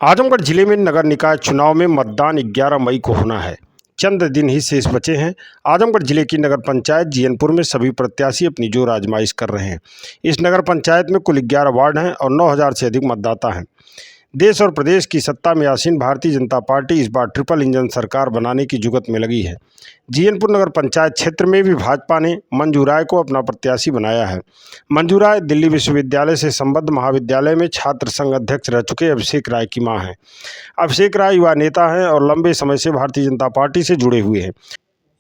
आजमगढ़ जिले में नगर निकाय चुनाव में मतदान 11 मई को होना है। चंद दिन ही शेष बचे हैं। आजमगढ़ जिले की नगर पंचायत जीयनपुर में सभी प्रत्याशी अपनी जोर आजमाइश कर रहे हैं। इस नगर पंचायत में कुल 11 वार्ड हैं और 9,000 से अधिक मतदाता हैं। देश और प्रदेश की सत्ता में आसीन भारतीय जनता पार्टी इस बार ट्रिपल इंजन सरकार बनाने की जुगत में लगी है। जीयनपुर नगर पंचायत क्षेत्र में भी भाजपा ने मंजू राय को अपना प्रत्याशी बनाया है। मंजू राय दिल्ली विश्वविद्यालय से संबद्ध महाविद्यालय में छात्र संघ अध्यक्ष रह चुके अभिषेक राय की मां हैं। अभिषेक राय युवा नेता हैं और लंबे समय से भारतीय जनता पार्टी से जुड़े हुए हैं।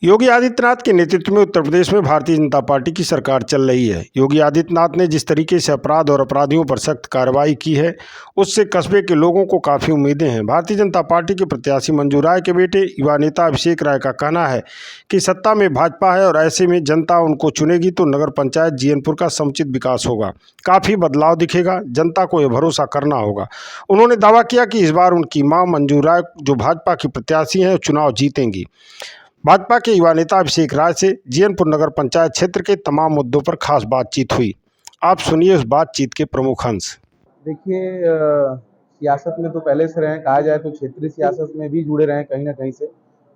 योगी आदित्यनाथ के नेतृत्व में उत्तर प्रदेश में भारतीय जनता पार्टी की सरकार चल रही है। योगी आदित्यनाथ ने जिस तरीके से अपराध और अपराधियों पर सख्त कार्रवाई की है, उससे कस्बे के लोगों को काफ़ी उम्मीदें हैं। भारतीय जनता पार्टी के प्रत्याशी मंजू राय के बेटे युवा नेता अभिषेक राय का कहना है कि सत्ता में भाजपा है और ऐसे में जनता उनको चुनेगी तो नगर पंचायत जीयनपुर का समुचित विकास होगा, काफ़ी बदलाव दिखेगा। जनता को यह भरोसा करना होगा। उन्होंने दावा किया कि इस बार उनकी मां मंजू राय, जो भाजपा की प्रत्याशी हैं, चुनाव जीतेंगी। भाजपा के युवा नेता अभिषेक राय से जीयनपुर नगर पंचायत क्षेत्र के तमाम मुद्दों पर खास बातचीत हुई। आप सुनिए उस बातचीत के प्रमुख अंश। देखिए, सियासत में तो पहले से रहे, कहा जाए तो क्षेत्रीय सियासत में भी जुड़े रहे कहीं ना कहीं से।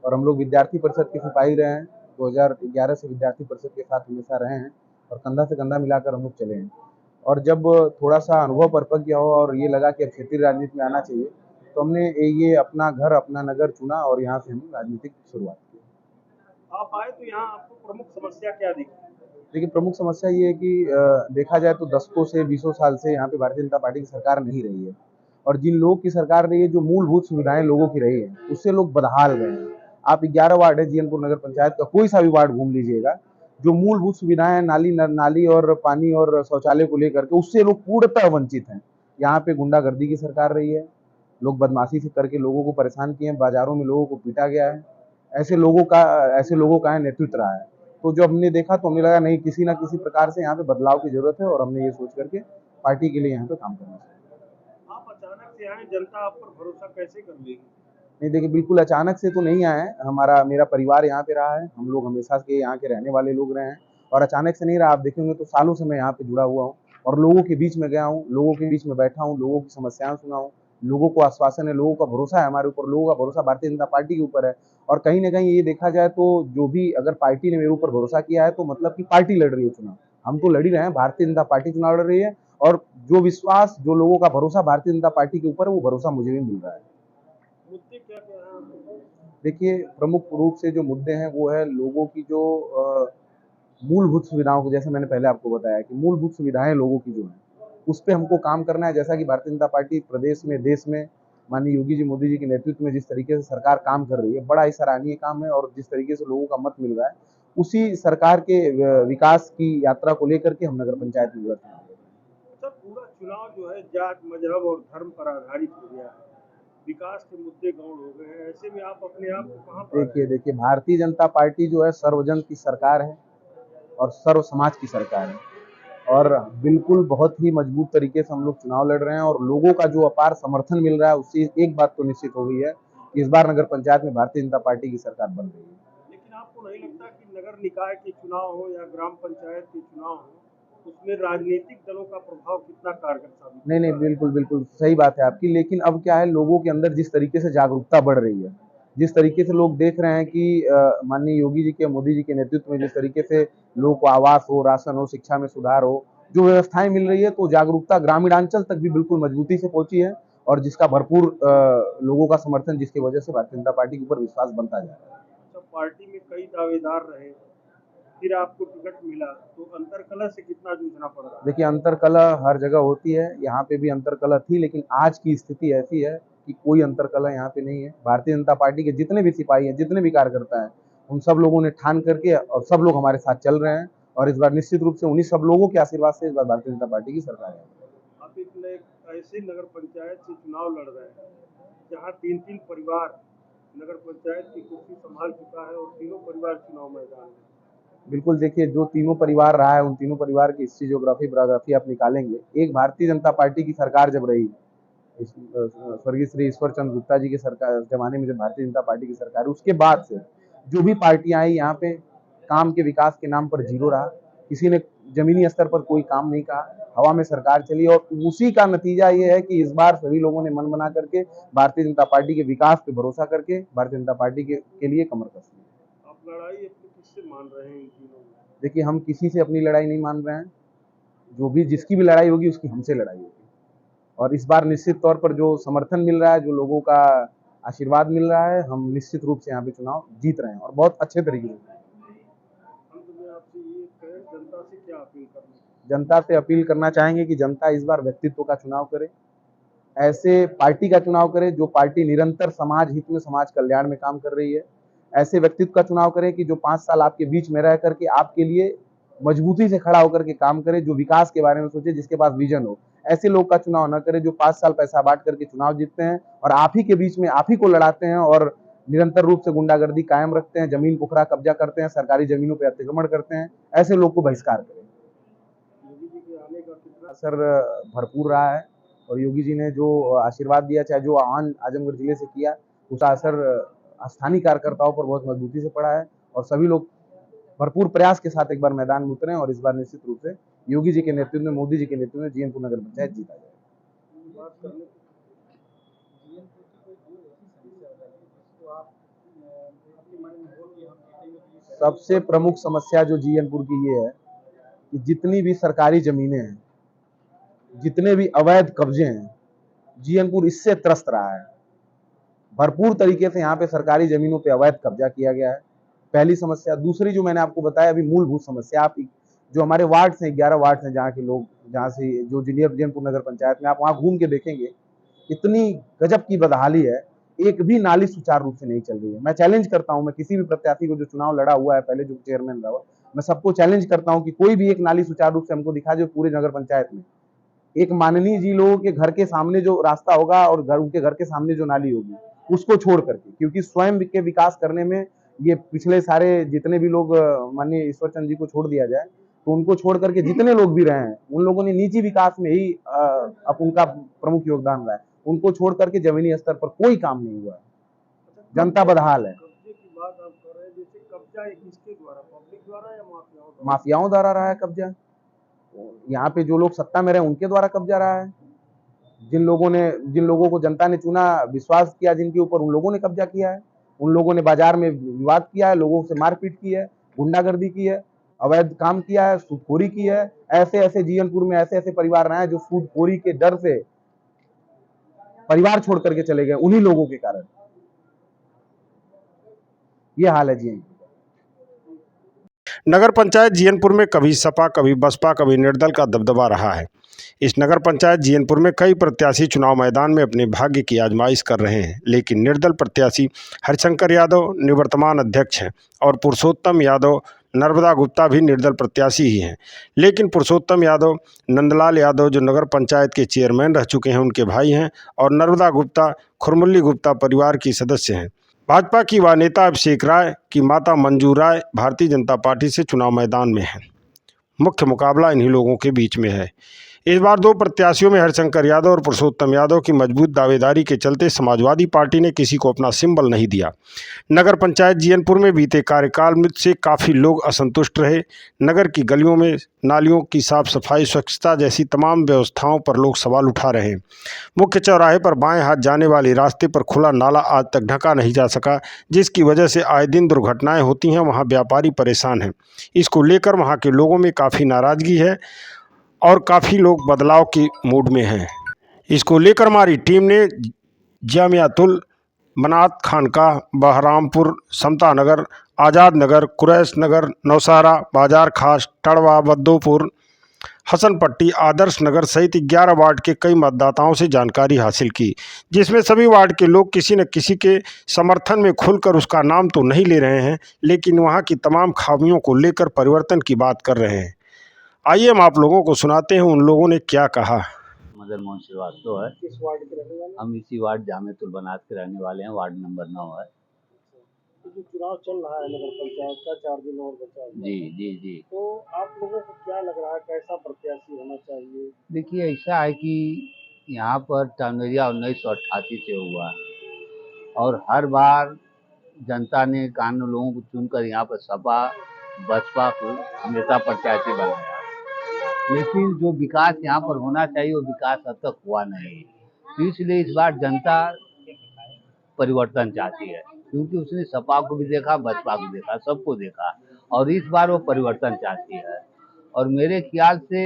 और हम लोग विद्यार्थी परिषद के सिपाही रहे हैं। 2011 से विद्यार्थी परिषद के साथ हमेशा रहे हैं और कंधा से कंधा मिलाकर हम लोग चले हैं। और जब थोड़ा सा अनुभव परपक गया हो और ये लगा कि अब क्षेत्रीय राजनीति में आना चाहिए, तो हमने ये अपना घर, अपना नगर चुना और यहाँ से हम राजनीतिक शुरुआत की। आप आए तो यहाँ आपको प्रमुख समस्या क्या दिखी? देखिए, प्रमुख समस्या ये है कि देखा जाए तो दशकों से 20 साल से यहाँ पे भारतीय जनता पार्टी की सरकार नहीं रही है। और जिन लोगों की सरकार रही है, जो मूलभूत सुविधाएं लोगों की रही है, उससे लोग बदहाल गए हैं। आप 11 वार्ड है जीयनपुर नगर पंचायत का, कोई सा भी वार्ड घूम लीजिएगा, जो मूलभूत सुविधाएं हैं, नाली और पानी और शौचालय को लेकर के, उससे लोग पूर्णतः वंचित हैं। यहाँ पे गुंडागर्दी की सरकार रही है। लोग बदमाशी से करके लोगों को परेशान किए हैं, बाजारों में लोगों को पीटा गया है। ऐसे लोगों का नेतृत्व रहा है। तो जो हमने देखा तो हमें लगा नहीं, किसी ना किसी प्रकार से यहाँ पे बदलाव की जरूरत है और हमने ये सोच करके पार्टी के लिए यहाँ पे काम करना चाहिए। आप अचानक से आए, जनता आप पर भरोसा कैसे कर लेगी? नहीं, देखिए, बिल्कुल अचानक से तो नहीं आए हैं। मेरा परिवार यहाँ पे रहा है। हम लोग हमेशा के यहाँ के रहने वाले लोग रहे हैं और अचानक से नहीं रहा। आप देखेंगे तो सालों से मैं यहाँ पे जुड़ा हुआ हूँ और लोगों के बीच में गया हूँ, लोगों के बीच में बैठा हूँ, लोगों की समस्याएं सुना हूँ। लोगों को आश्वासन है, लोगों का भरोसा है हमारे ऊपर, लोगों का भरोसा भारतीय जनता पार्टी के ऊपर है। और कहीं ना कहीं ये देखा जाए तो जो भी अगर पार्टी ने मेरे ऊपर भरोसा किया है तो मतलब कि पार्टी लड़ रही है चुनाव। हम तो लड़ ही रहे हैं, भारतीय जनता पार्टी चुनाव लड़ रही है। और जो विश्वास, जो लोगों का भरोसा भारतीय जनता पार्टी के ऊपर है, वो भरोसा मुझे भी मिल रहा है। मुद्दे क्या क्या हैं? देखिए, प्रमुख रूप से जो मुद्दे हैं वो है लोगों की जो मूलभूत सुविधाओं को, जैसे मैंने पहले आपको बताया कि मूलभूत सुविधाएं लोगों की जो है, उस पर हमको काम करना है। जैसा कि भारतीय जनता पार्टी प्रदेश में, देश में माननीय योगी जी, मोदी जी के नेतृत्व में जिस तरीके से सरकार काम कर रही है, बड़ा ही सराहनीय काम है। और जिस तरीके से लोगों का मत मिल रहा है, उसी सरकार के विकास की यात्रा को लेकर के हम नगर पंचायत में बैठे हैं। सर, पूरा चुनाव जो है जात, मजहब और धर्म पर आधारित हो गया है। विकास के मुद्दे गौण हो गए हैं। ऐसे में आप अपने आप को कहाँ पर? देखिए, भारतीय जनता पार्टी जो है सर्वजन की सरकार है और सर्व समाज की सरकार है। और बिल्कुल बहुत ही मजबूत तरीके से हम लोग चुनाव लड़ रहे हैं और लोगों का जो अपार समर्थन मिल रहा है, उससे एक बात तो निश्चित हो गई है कि इस बार नगर पंचायत में भारतीय जनता पार्टी की सरकार बन रही है। लेकिन आपको नहीं लगता कि नगर निकाय के चुनाव हो या ग्राम पंचायत के चुनाव हो, उसमें राजनीतिक दलों का प्रभाव कितना कारगर साबित? नहीं, बिल्कुल बिल्कुल सही बात है आपकी। लेकिन अब क्या है, लोगों के अंदर जिस तरीके से जागरूकता बढ़ रही है, जिस तरीके से लोग देख रहे हैं कि माननीय योगी जी के, मोदी जी के नेतृत्व में जिस तरीके से लोगों को आवास हो, राशन हो, शिक्षा में सुधार हो, जो व्यवस्थाएं मिल रही है, तो जागरूकता ग्रामीणांचल तक भी बिल्कुल मजबूती से पहुंची है। और जिसका भरपूर लोगों का समर्थन, जिसकी वजह से भारतीय जनता पार्टी के ऊपर विश्वास बनता जा रहा है। अच्छा, पार्टी में कई दावेदार रहे, फिर आपको टिकट मिला, तो अंतरकलह से कितना जूझना पड़ रहा है? देखिए, अंतरकलह हर जगह होती है, यहाँ पे भी अंतरकलह थी, लेकिन आज की स्थिति ऐसी है कि कोई अंतरकलह यहाँ पे नहीं है। भारतीय जनता पार्टी के जितने भी सिपाही हैं, जितने भी कार्यकर्ता हैं, उन सब लोगों ने ठान करके और सब लोग हमारे साथ चल रहे हैं। और इस बार निश्चित रूप से उन्हीं सब लोगों के आशीर्वाद से इस बार भारतीय जनता पार्टी की सरकार है। आप एक ऐसे नगर पंचायत से चुनाव लड़ रहे हैं जहाँ 3-3 परिवार नगर पंचायत की कुर्सी संभाल चुका है और तीनों परिवार चुनाव मैदान में। बिल्कुल, देखिए, जो तीनों परिवार रहा है, उन तीनों परिवार की हिस्ट्री, ज्योग्राफी, बायोग्राफी आप निकालेंगे। एक भारतीय जनता पार्टी की सरकार जब रही, स्वर्गीय श्री ईश्वर चंद्र गुप्ता जी के सरकार जमाने में जब भारतीय जनता पार्टी की सरकार, उसके बाद से जो भी पार्टियां आई, यहाँ पे काम के विकास के नाम पर जीरो रहा। किसी ने जमीनी स्तर पर कोई काम नहीं कहा। हवा में सरकार चली और उसी का नतीजा ये है कि इस बार सभी लोगों ने मन बना करके भारतीय जनता पार्टी के विकास पे भरोसा करके भारतीय जनता पार्टी के लिए कमर कस ली। आप लड़ाई अपनी किससे मान रहे हैं इन तीनों में? देखिए, हम किसी से अपनी लड़ाई नहीं मान रहे हैं। जो भी जिसकी भी लड़ाई होगी उसकी हमसे लड़ाई होगी और इस बार निश्चित तौर पर जो समर्थन मिल रहा है, जो लोगों का आशीर्वाद मिल रहा है, हम निश्चित रूप से यहाँ पे चुनाव जीत रहे हैं और बहुत अच्छे तरीके से। अंत में आपसे ये कहें, जनता से क्या अपील करनी? जनता से अपील करना चाहेंगे कि जनता इस बार व्यक्तित्व का चुनाव करे, ऐसे पार्टी का चुनाव करे जो पार्टी निरंतर समाज हित में, समाज कल्याण में काम कर रही है। ऐसे व्यक्तित्व का चुनाव करे कि जो 5 साल आपके बीच में रह करके आपके लिए मजबूती से खड़ा होकर के काम करे, जो विकास के बारे में सोचे, जिसके पास विजन हो। ऐसे लोग का चुनाव न करे जो 5 साल पैसा बांट करके चुनाव जीतते हैं और आप ही के बीच में आप ही को लड़ाते हैं और निरंतर रूप से गुंडागर्दी कायम रखते हैं, जमीन पुखरा कब्जा करते हैं, सरकारी जमीनों पर अतिक्रमण करते हैं। ऐसे लोग को बहिष्कार करें। योगी जी के आने का कितना असर भरपूर रहा है और योगी जी ने जो आशीर्वाद दिया, चाहे जो आह्वान आजमगढ़ जिले से किया, उसका असर स्थानीय कार्यकर्ताओं पर बहुत मजबूती से पड़ा है और सभी लोग भरपूर प्रयास के साथ एक बार मैदान में उतरे और इस बार निश्चित रूप से योगी जी के नेतृत्व में, मोदी जी के नेतृत्व में जीएनपुर नगर पंचायत जीता जाए। बात करने सबसे प्रमुख समस्या जो जीएनपुर की ये है कि जितनी भी सरकारी जमीनें हैं, जितने भी अवैध कब्जे हैं, जीएनपुर इससे त्रस्त रहा है। भरपूर तरीके से यहाँ पे सरकारी जमीनों पे अवैध कब्जा किया गया है। पहली समस्या। दूसरी जो मैंने आपको बताया अभी मूलभूत समस्या, आप जो हमारे वार्ड हैं, 11 वार्ड हैं जहाँ के लोग, जहाँ से जो जीएनपुर नगर पंचायत में, आप वहाँ घूम के देखेंगे इतनी गजब की बदहाली है, एक भी नाली सुचारू रूप से नहीं चल रही है। मैं चैलेंज करता हूँ, मैं किसी भी प्रत्याशी को जो चुनाव लड़ा हुआ है, पहले जो चेयरमैन रहा, मैं सबको चैलेंज करता हूँ कि कोई भी एक नाली सुचारू रूप से हमको दिखा जो पूरे नगर पंचायत में। एक माननीय जी लोगों के घर के सामने जो रास्ता होगा और उनके घर के सामने जो नाली होगी उसको छोड़ करके, क्योंकि स्वयं के विकास करने में ये पिछले सारे जितने भी लोग, माननीय ईश्वर चंद जी को छोड़ दिया जाए तो उनको छोड़ करके जितने लोग भी रहे हैं उन लोगों ने निजी विकास में ही उनका प्रमुख योगदान रहा है। उनको छोड़ करके जमीनी स्तर पर कोई काम नहीं हुआ है। जनता बदहाल है। कब्जे की बात आप कर रहे हैं, जैसे कब्जा ये किसके द्वारा, पब्लिक द्वारा या माफियाओं द्वारा? माफियाओं द्वारा रहा है कब्जा। यहाँ पे जो लोग सत्ता में रहे उनके द्वारा कब्जा रहा है। जिन लोगों को जनता ने चुना, विश्वास किया जिनके ऊपर, उन लोगों ने कब्जा किया है। उन लोगों ने बाजार में विवाद किया है, लोगों से मारपीट की है, गुंडागर्दी की है, अवैध काम किया है, सूदखोरी की है। ऐसे ऐसे जीएनपुर में ऐसे ऐसे परिवार रहे हैं जो सूदखोरी के डर से परिवार छोड़ करके चले गए, उन्हीं लोगों के कारण। ये हाल है जीएनपुर। नगर पंचायत जीयनपुर में कभी सपा, कभी बसपा, कभी निर्दल का दबदबा रहा है। इस नगर पंचायत जीयनपुर में कई प्रत्याशी चुनाव मैदान में अपने भाग्य की आजमाइश कर रहे हैं, लेकिन निर्दल प्रत्याशी हरिशंकर यादव निवर्तमान अध्यक्ष हैं और पुरुषोत्तम यादव, नर्मदा गुप्ता भी निर्दल प्रत्याशी ही हैं। लेकिन पुरुषोत्तम यादव नंदलाल यादव जो नगर पंचायत के चेयरमैन रह चुके हैं उनके भाई हैं और नर्मदा गुप्ता खुरमुल्ली गुप्ता परिवार की सदस्य हैं। भाजपा की वह नेता अभिषेक राय की माता मंजू राय भारतीय जनता पार्टी से चुनाव मैदान में हैं। मुख्य मुकाबला इन्हीं लोगों के बीच में है। इस बार दो प्रत्याशियों में हरिशंकर यादव और पुरुषोत्तम यादव की मजबूत दावेदारी के चलते समाजवादी पार्टी ने किसी को अपना सिंबल नहीं दिया। नगर पंचायत जीयनपुर में बीते कार्यकाल से काफ़ी लोग असंतुष्ट रहे। नगर की गलियों में नालियों की साफ सफाई, स्वच्छता जैसी तमाम व्यवस्थाओं पर लोग सवाल उठा रहे हैं। मुख्य चौराहे पर बाएं हाथ जाने वाले रास्ते पर खुला नाला आज तक ढका नहीं जा सका, जिसकी वजह से आए दिन दुर्घटनाएं होती हैं। वहां व्यापारी परेशान हैं। इसको लेकर वहां के लोगों में काफ़ी नाराज़गी है और काफ़ी लोग बदलाव की मूड में हैं। इसको लेकर हमारी टीम ने जामियातुल मनात खानकाह, बहरामपुर, समता नगर, आज़ाद नगर, कुरैश नगर, नौशहरा, बाजार खास, टड़वा, बद्दोपुर, हसन पट्टी, आदर्श नगर सहित 11 वार्ड के कई मतदाताओं से जानकारी हासिल की, जिसमें सभी वार्ड के लोग किसी न किसी के समर्थन में खुलकर, उसका नाम तो नहीं ले रहे हैं, लेकिन वहां की तमाम खामियों को लेकर परिवर्तन की बात कर रहे हैं। आइए हम आप लोगों को सुनाते हैं उन लोगों ने क्या कहा। मदन मोहन श्रीवास्तव है। किस वार्ड के रहने वाले? हम इसी वार्ड जामियातुल बनात के रहने वाले हैं। वार्ड नंबर 9 है। तो जो चुनाव चल रहा है नगर पंचायत का, 4 दिन और बचा है, जी जी जी। तो आप लोगों को क्या लग रहा है, कैसा प्रत्याशी होना चाहिए? देखिए, ऐसा है कि यहाँ पर टर्नरिया 1988 से हुआ है और हर बार जनता ने कानून लोगों को चुनकर यहाँ पर सपा बसपा को नेता प्रत्याशी बनाया। लेकिन जो विकास यहाँ पर होना चाहिए वो विकास अब तक हुआ नहीं। तो इसलिए इस बार जनता परिवर्तन चाहती है, क्योंकि उसने सपा को भी देखा, बसपा को देखा, सबको देखा, और इस बार वो परिवर्तन चाहती है। और मेरे ख्याल से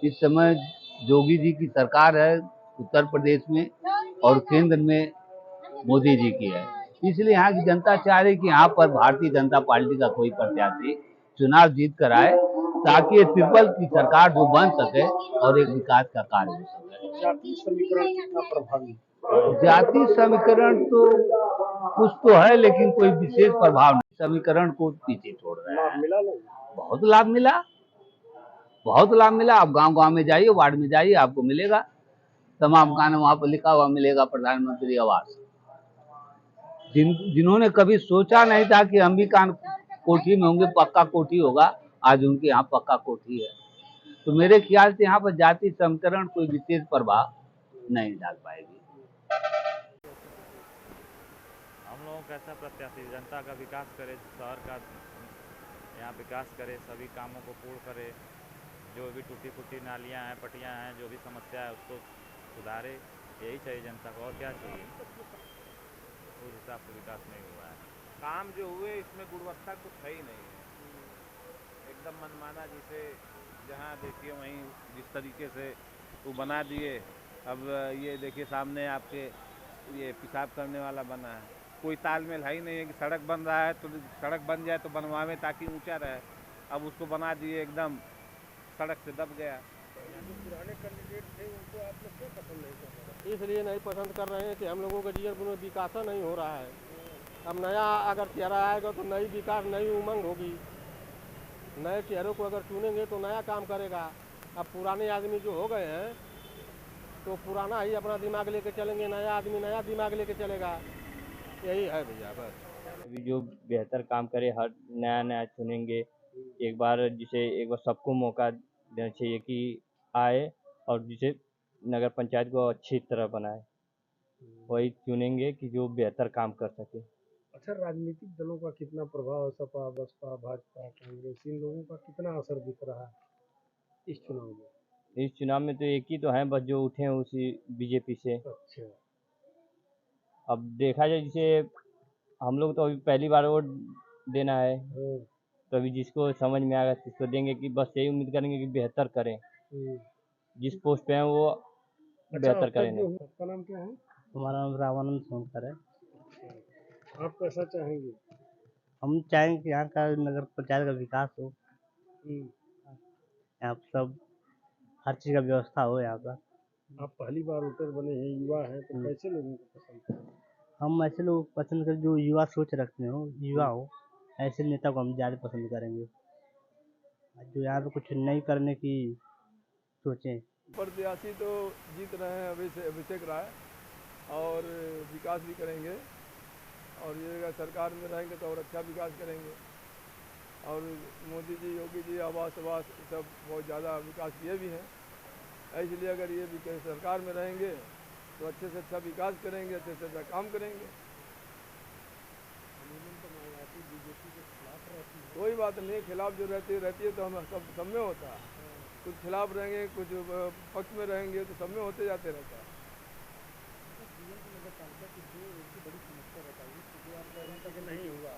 इस समय योगी जी की सरकार है उत्तर प्रदेश में, और केंद्र में मोदी जी की है। इसलिए यहाँ की जनता चाह रही कि यहाँ पर भारतीय जनता पार्टी का कोई प्रत्याशी चुनाव जीत कर आए, ताकि ये ट्रिपल की सरकार जो बन सके और एक विकास का कार्य हो सके। जाति समीकरण कितना प्रभावी? जाति समीकरण तो कुछ तो है, लेकिन कोई विशेष प्रभाव नहीं। समीकरण को पीछे छोड़ रहे लाभ हैं। मिला नहीं? बहुत लाभ मिला, बहुत लाभ मिला। आप गांव-गांव में जाइए, वार्ड में जाइए, आपको मिलेगा तमाम गाना वहाँ पर लिखा हुआ मिलेगा, प्रधानमंत्री आवास। जिन्होंने कभी सोचा नहीं था कि हम भी कान कोठी में होंगे, पक्का कोठी होगा, आज उनके यहाँ पक्का कोठी है। तो मेरे ख्याल से यहाँ पर जाति समीकरण कोई विशेष प्रभाव नहीं डाल पाएगी। हम लोगों का ऐसा प्रत्याशी जनता का विकास करे, शहर का यहाँ विकास करे, सभी कामों को पूर्ण करे, जो भी टूटी फूटी नालियाँ हैं, पटियाँ हैं, जो भी समस्या है उसको सुधारे। यही चाहिए जनता को, और क्या चाहिए। उस हिसाब से विकास नहीं हुआ है। काम जो हुए इसमें गुणवत्ता कुछ है ही नहीं है, एकदम मनमाना। जिसे जहाँ देखिए वहीं जिस तरीके से वो बना दिए। अब ये देखिए सामने आपके ये पेशाब करने वाला बना है, कोई तालमेल है ही नहीं है कि सड़क बन रहा है तो सड़क बन जाए तो बनवावे ताकि ऊंचा रहे। अब उसको बना दिए एकदम सड़क से दब गया। जो पुराने कैंडिडेट थे उनको आप लोग क्यों पसंद नहीं कर रहे? इसलिए नहीं पसंद कर रहे हैं कि हम लोगों के जीवन में विकास नहीं हो रहा है। अब नया अगर चेहरा आएगा तो नई विकास, नई उमंग होगी। नए चेहरों को अगर चुनेंगे तो नया काम करेगा। अब पुराने आदमी जो हो गए हैं तो पुराना ही अपना दिमाग लेके चलेंगे, नया आदमी नया दिमाग लेके चलेगा। यही है भैया बस। अभी जो बेहतर काम करे हर नया नया चुनेंगे। एक बार सबको मौका देना चाहिए कि आए और जिसे नगर पंचायत को अच्छी तरह बनाए, वही चुनेंगे कि जो बेहतर काम कर सके। अच्छा, राजनीतिक दलों का कितना प्रभाव, सपा, बसपा, भाजपा, कांग्रेस, इन लोगों का कितना असर दिख रहा है इस चुनाव में? इस चुनाव में तो एक ही तो है बस जो उठे हैं उसी बीजेपी से। अच्छा। अब देखा जाए जैसे हम लोग तो अभी पहली बार वोट देना है, तो अभी जिसको समझ में आएगा उसको देंगे, कि बस यही उम्मीद करेंगे कि बेहतर करें, जिस पोस्ट पे हैं वो बेहतर करेंगे। आपका नाम क्या है? हमारा नाम रामानंद सोनकर है। आप कैसा चाहेंगे? हम चाहेंगे कि यहाँ का नगर पंचायत का विकास हो, यहाँ पर सब हर चीज़ का व्यवस्था हो यहाँ पर। आप पहली बार वोटर बने हैं, युवा हैं, तो कैसे लोगों को पसंद करें? हम ऐसे लोग पसंद करें जो युवा सोच रखते हो, युवा हो, ऐसे नेता को हम ज़्यादा पसंद करेंगे, जो यहाँ पे कुछ नई करने की सोचें। प्रत्याशी तो जीत रहे हैं अभिषेक राय, और विकास भी करेंगे, और ये अगर सरकार में रहेंगे तो और अच्छा विकास करेंगे। और मोदी जी, योगी जी आवास सब बहुत ज़्यादा विकास किए भी हैं, इसलिए अगर ये सरकार में रहेंगे तो अच्छे से अच्छा विकास करेंगे, अच्छे से अच्छा काम करेंगे। कोई बात नहीं, खिलाफ जो रहती है तो हम सब में होता है। कुछ खिलाफ रहेंगे, कुछ पक्ष में रहेंगे, तो सब में होते जाते रहता है। नहीं होगा।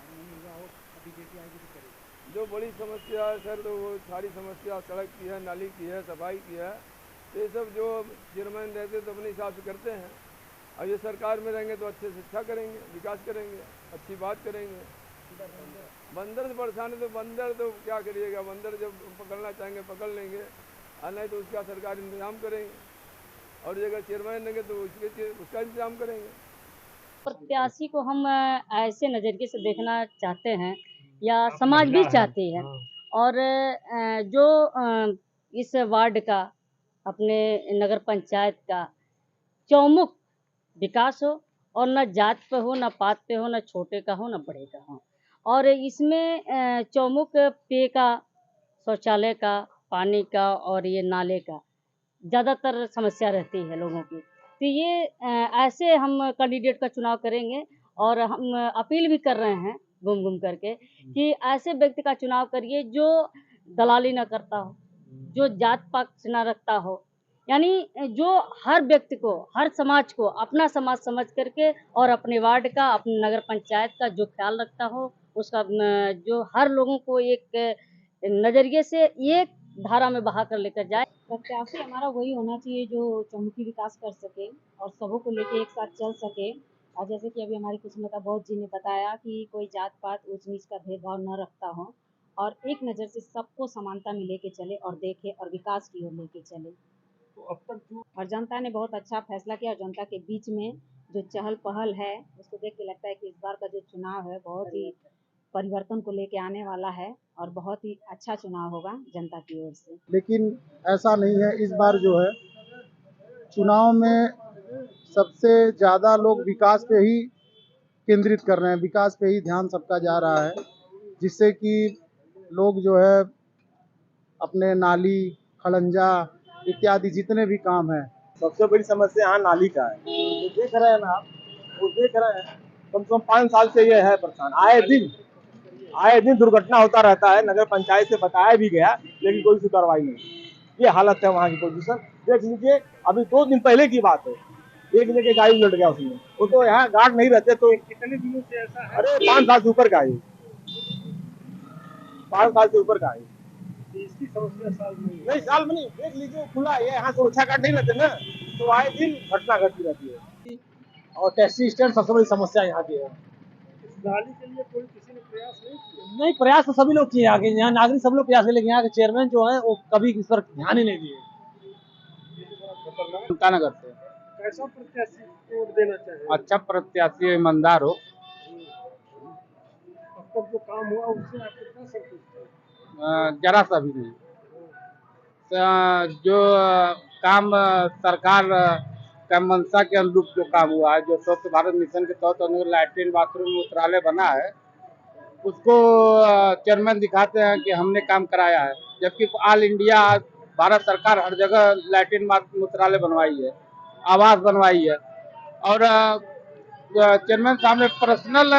जो बड़ी समस्या है सर, तो वो सारी समस्या सड़क की है, नाली की है, सफाई की है, तो ये सब जो चेयरमैन रहते तो अपने हिसाब से करते हैं। और ये सरकार में रहेंगे तो अच्छे से अच्छा करेंगे, विकास करेंगे, अच्छी बात करेंगे। बंदर से परेशान है तो बंदर तो क्या करिएगा, बंदर जब पकड़ना चाहेंगे पकड़ लेंगे, और नहीं तो उसका सरकार इंतजाम करेंगे। और अगर चेयरमैन रहेंगे तो उसका इंतजाम करेंगे। प्रत्याशी को हम ऐसे नज़रिए से देखना चाहते हैं, या समाज भी चाहती है, और जो इस वार्ड का, अपने नगर पंचायत का चौमुख विकास हो, और न जात पे हो, न पात पे हो, न छोटे का हो, न बड़े का हो। और इसमें चौमुख पेय का, शौचालय का, पानी का और ये नाले का ज़्यादातर समस्या रहती है लोगों की। तो ये ऐसे हम कैंडिडेट का चुनाव करेंगे, और हम अपील भी कर रहे हैं घूम घूम करके कि ऐसे व्यक्ति का चुनाव करिए जो दलाली ना करता हो, जो जात पात से ना रखता हो, यानी जो हर व्यक्ति को, हर समाज को अपना समाज समझ करके और अपने वार्ड का, अपने नगर पंचायत का जो ख्याल रखता हो, उसका जो हर लोगों को एक नज़रिए से एक धारा में बहा कर लेकर जाए। प्रत्याशी हमारा वही होना चाहिए जो चहुमुखी विकास कर सके और सबों को लेके एक साथ चल सके। और जैसे कि अभी हमारी कुसुमता बौद्ध जी ने बताया कि कोई जात पात ऊंच नीच का भेदभाव न रखता हो और एक नज़र से सबको समानता में लेके चले और देखे और विकास की ओर लेके चले। तो अब तक जो और जनता ने बहुत अच्छा फैसला किया और जनता के बीच में जो चहल पहल है उसको देख के लगता है कि इस बार का जो चुनाव है बहुत ही परिवर्तन को लेके आने वाला है और बहुत ही अच्छा चुनाव होगा जनता की ओर से। लेकिन ऐसा नहीं है, इस बार जो है चुनाव में सबसे ज़्यादा लोग विकास पे ही केंद्रित कर रहे हैं, विकास पे ही ध्यान सबका जा रहा है, जिससे कि लोग जो है अपने नाली, खड़ंजा इत्यादि जितने भी काम हैं। सबसे बड़ी समस्या यहाँ नाली का है। तो देख रहे हैं ना आप, वो देख रहे हैं कम से कम 5 साल से ये है परेशान। आए दिन दुर्घटना होता रहता है। नगर पंचायत से बताया भी गया लेकिन कोई सी कार्रवाई नहीं। ये हालत है वहाँ की पोजीशन। देख लीजिए, अभी 2 दिन पहले की बात है, एक जगह गाड़ी उलट गया उसमें। वो तो यहाँ गार्ड नहीं रहते तो कितने दिनों से ऐसा है? अरे 5 साल से ऊपर का है, 5 साल से ऊपर का है। इसकी समस्या साल में नहीं, देख लीजिए खुला है, यहाँ सुरक्षा गार्ड नहीं रहते ना, तो आए दिन घटना घटती रहती है। और टैक्सी स्टैंड सबसे बड़ी समस्या यहाँ की है। नाली के लिए कोई किसी ने प्रयास नहीं किया? नहीं, प्रयास तो सभी लोग किए आगे, यहाँ नागरिक सब लोग प्रयास किए, लेकिन यहाँ के चेयरमैन जो है वो कभी इस पर ध्यान ही नहीं दिए। नगर से कैसा प्रत्याशी वोट देना चाहिए? अच्छा प्रत्याशी ईमानदार हो, अब तक जो काम हुआ उससे आप कितना संतुष्ट हैं? जरा सा भी नहीं। जो काम सरकार का मंशा के अनुरूप जो काम हुआ है, जो स्वच्छ भारत मिशन के तहत लैट्रिन बाथरूम मूत्रालय बना है, उसको चेयरमैन दिखाते हैं कि हमने काम कराया है, जबकि ऑल इंडिया भारत सरकार हर जगह लैट्रिन मूत्रालय बनवाई है, आवास बनवाई है। और चेयरमैन साहब ने पर्सनल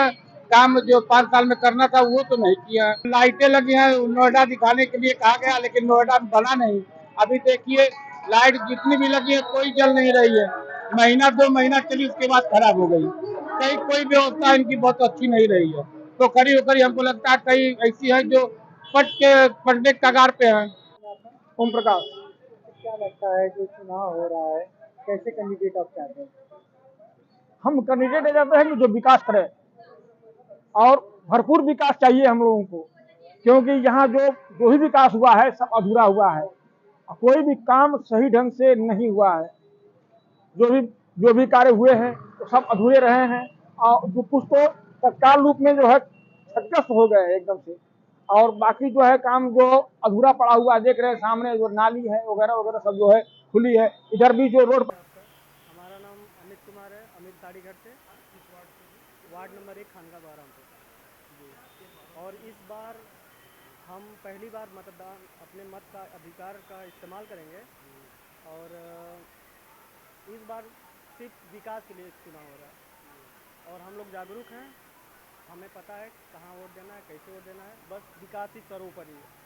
काम जो 5 साल में करना था वो तो नहीं किया। लाइटें लगी हैं, नोएडा दिखाने के लिए कहा गया, लेकिन नोएडा बना नहीं। अभी देखिए लाइट जितनी भी लगी है कोई जल नहीं रही है, महीना 2 महीना चली उसके बाद खराब हो गई। कहीं कोई व्यवस्था इनकी बहुत अच्छी नहीं रही है, तो करीब करीब हमको लगता है कई ऐसी है जो पटने के कगार पे है। ओम प्रकाश। क्या लगता है जो चुनाव हो रहा है कैसे कैंडिडेट आप चाहते हैं? हम कैंडिडेट चाहते हैं कि जो विकास करे और भरपूर विकास चाहिए हम लोगों को, क्योंकि यहाँ जो भी विकास हुआ है सब अधूरा हुआ है, कोई भी काम सही ढंग से नहीं हुआ है। जो भी कार्य हुए हैं तो सब अधूरे रहे हैं और जो कुछ तो तत्काल रूप में जो है क्षतिग्रस्त हो गए एकदम से, और बाकी जो है काम जो अधूरा पड़ा हुआ है, देख रहे हैं सामने जो नाली है वगैरह वगैरह सब जो है खुली है। इधर भी जो रोड हमारा नाम अमित कुमार है, अमित ताड़ीघर से, वार्ड नंबर 1 खानका बहरामपुर जी। और इस बार हम पहली बार मतदान अपने मत का अधिकार का इस्तेमाल करेंगे और इस बार सिर्फ विकास के लिए चुनाव हो रहा है और हम लोग जागरूक हैं, हमें पता है कहाँ वोट देना है, कैसे वोट देना है, बस विकास ही सर्वोपरि है।